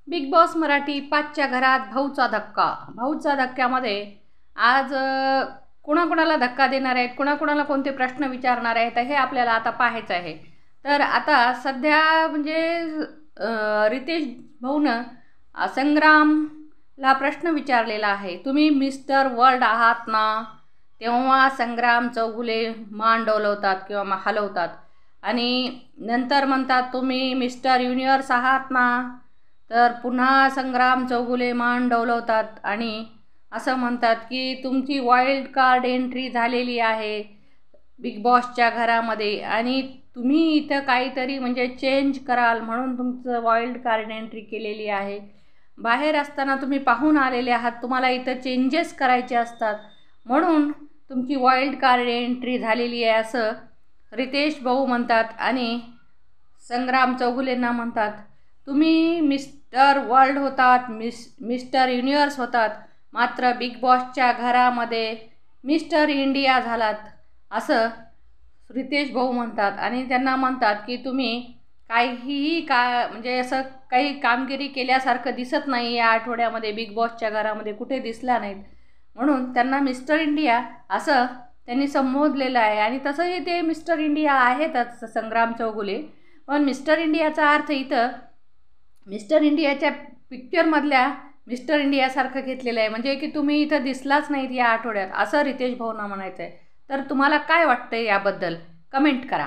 Big boss Marathi 5च्या घरात भाऊचा धक्का. भाऊचा धक्क्यामध्ये आज कुणाकुणाला धक्का देणार आहेत, कुणाकुणाला कोणते प्रश्न विचारणार आहेत, हे आपल्याला आता पाहायचं आहे. तर आता सध्या म्हणजे रितेश भाऊनं संग्रामला प्रश्न विचारलेला आहे, तुम्ही मिस्टर वर्ल्ड आहात ना? तेव्हा संग्राम चौगुले मान डोलवतात किंवा हलवतात आणि नंतर म्हणतात तुम्ही मिस्टर युनिवर्स आहात ना? तर पुन्हा संग्राम चौगुले मान डोलवतात आणि असं म्हणतात की तुमची वाईल्ड कार्ड एंट्री झालेली आहे बिग बॉसच्या घरामध्ये आणि तुम्ही इथं काहीतरी म्हणजे चेंज कराल म्हणून तुमचं वाईल्ड कार्ड एंट्री केलेली आहे. बाहेर असताना तुम्ही पाहून आलेले आहात, तुम्हाला इथं चेंजेस करायचे असतात म्हणून तुमची वाईल्ड कार्ड एंट्री झालेली आहे असं रितेश भाऊ म्हणतात. आणि संग्राम चौगुलेंना म्हणतात तुम्ही मिस्टर वर्ल्ड होतात, मिस्टर युनिवर्स होतात, मात्र बिग बॉसच्या घरामध्ये मिस्टर इंडिया झालात असं रितेश भाऊ म्हणतात. आणि त्यांना म्हणतात की तुम्ही काहीही म्हणजे असं काही कामगिरी केल्यासारखं दिसत नाही या आठवड्यामध्ये, बिग बॉसच्या घरामध्ये कुठे दिसला नाहीत म्हणून त्यांना मिस्टर इंडिया असं त्यांनी संबोधलेलं आहे. आणि तसंही ते मिस्टर इंडिया आहेतच संग्राम चौगुले, पण मिस्टर इंडियाचा अर्थ इथं मिस्टर इंडियाच्या पिक्चरमधल्या मिस्टर इंडियासारखं घेतलेलं आहे, म्हणजे की तुम्ही इथं दिसलाच नाहीत या आठवड्यात असं रितेश भाऊंना म्हणायचं आहे. तर तुम्हाला काय वाटतं याबद्दल कमेंट करा.